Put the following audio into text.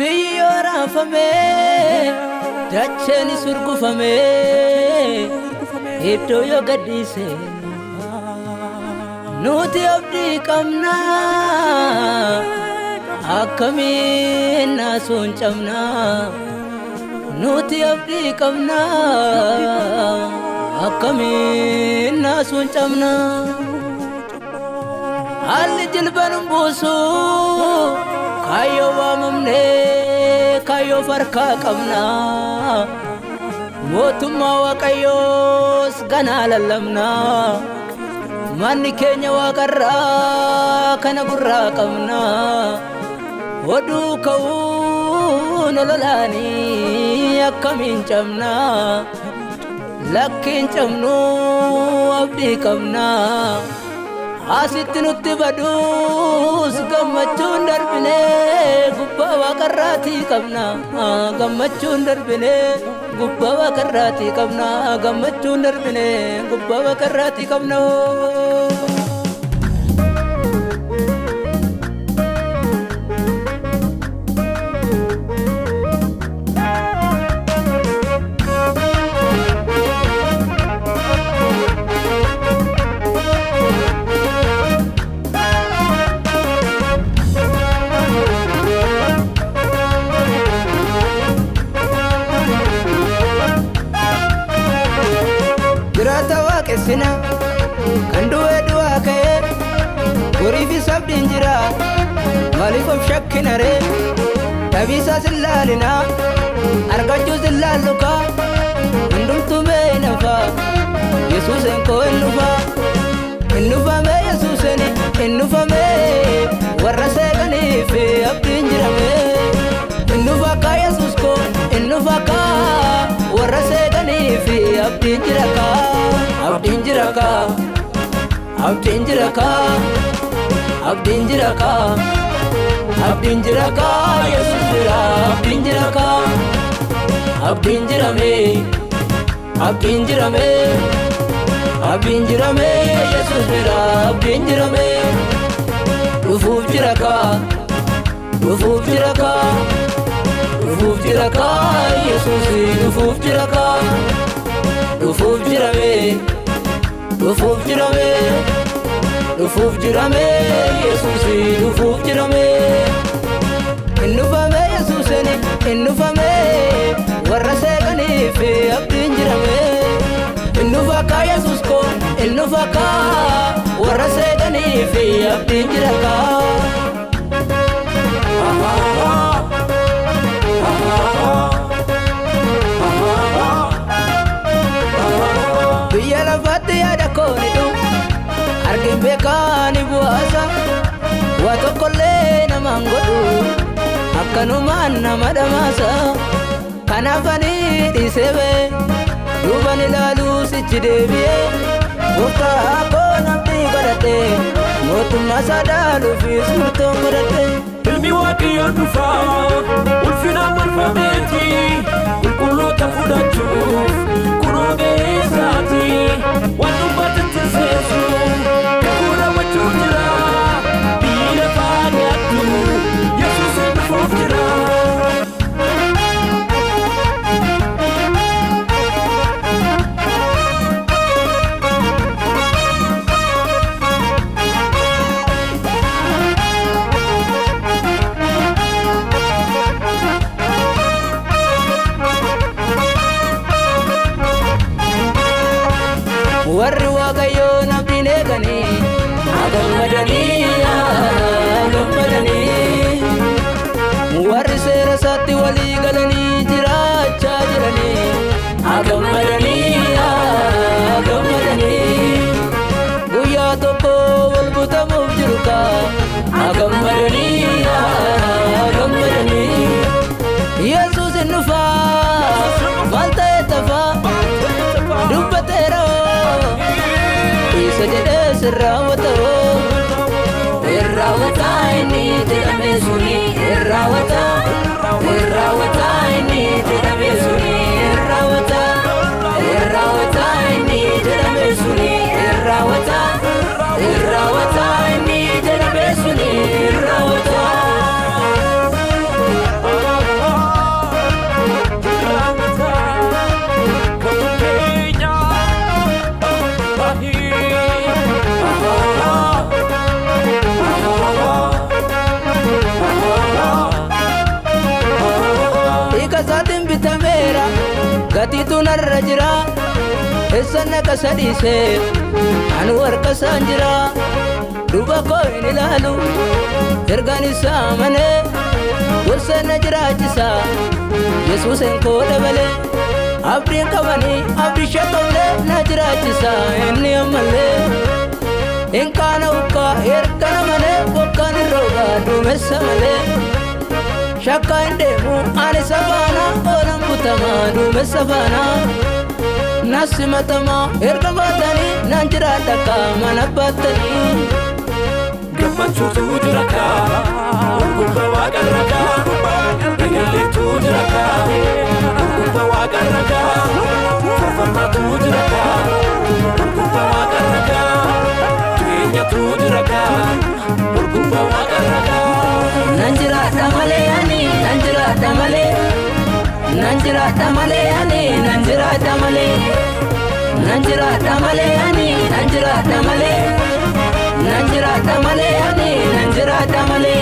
Biyyoora fame dacheni surgu fame iddoo yoo gadhiise nuti abdii qabna akkamiin naasuun cabna nuti abdii qabna akkamiin naasuun cabna haalli jilbanun buusu kayyoo waamamne kayyoo farkaa qabna mootummaa waaqayyoos ganaa lallabna manni keenya waaqarraa kana gurraa qabna oduu ka'uun ololaanii akkamiin cabna lakkiin cabnu abdii qabna asitti nutti baduus gammachuun darbine gubbaa waaqarraatii qabna gammachuun darbine gubbaa waaqarraatii qabna gammachuun darbine gubbaa waaqarraatii qabna Sina kan du'e du'aa ka'e goriifi sabdiin jira maaliif of shakkina ree dhabiisaa sillaalina argachuu sillaalluka hundumtuu mee nafa yesuusen koo innufame yesuuseni innufame warra seeqaniif abdiin jirame innufaka yesuus koo innufaka warra seeqaniif abdiin jiraka abdiin jiraka abdiin jiraka abdiin jiraka abdiin jiraka yesuus jira abdiin jiraka abdiin jirame abdiin jirame abdiin jirame yesuus jira abdiin jirame dhufuuf jiraka dhufuuf jiraka dhufuuf jiraka yesuus dhufuuf jiraka dhufuuf jirame dhufuuf jirame dhufuuf jirame yesuus dhufuuf jirame innufame yesuuseni innufame warra seeqaniif abdiin jirame innufaka yesuus koo innufaka warra seeqaniif abdiin jiraka biyya lafatti yaada koonidu argin beekaani bu'aasa waa tokkollee namaan godhu akkanumaan nama dhamaasa kanaafanii dhiisee bee duuban ilaaluu sichi deebi'ee gooftaa koo namtii godhadhe mootummaa isaa dhaaluufis murtoon godhadhe ilmi waaqayyoon dhufaa ulfina marfameeti qulqulloota fudhachuuf kunoo geessaati waan dubbatitti seesu kakuu raawwachuu jira biyyi lafaa dhiyaattu yesuusin dhufuuf jira warri waaqayyoon abdiin eeganii gammadanii warri seera isaatti walii galanii jiraachaa jiranii gammadanii guyyaa tokko wal butamuuf jiru kaa gammadanii yesuus hin dhufaa maal ta'e tafaa dubbateera isa jedhee sirraawwata inni jedhame suni irraawwata inni jedhame suni irraawwata inni jedhame suni irraawwata inni jedhame suni irraawwata gatiitu narra jira eessa naqa sadhiise anu harka isaan jira duuba koo hin ilaalu ergaan isaa malee gorsa na jiraachisa Yesuusen koo dabale abdiin qabanii abdii shaqqablee na jiraachisa inni ammallee hin kaana ukkaa ergana malee bokkaan hin roogaa duumessa malee shakka hin deemu ani safaana oolan butamaa duumessa faana nasi matamaa erga baatanii nan jiraadha mana baatanii gammachuutu jira kaa gurgurta waaqarra kaa eegalleetu jira kaa gurgurta waaqarra kaa farfarmaatu jira kaa gurgurta waaqarra kaa jireenyatu jira kaa gurgurta waaqarra kaa nan jiraadha malee ani nan jiraadha malee nan jiraadha malee ani nan jiraadha malee nan jiraadha malee ani nan jiraadha malee nan jiraadha malee ani nan jiraadha malee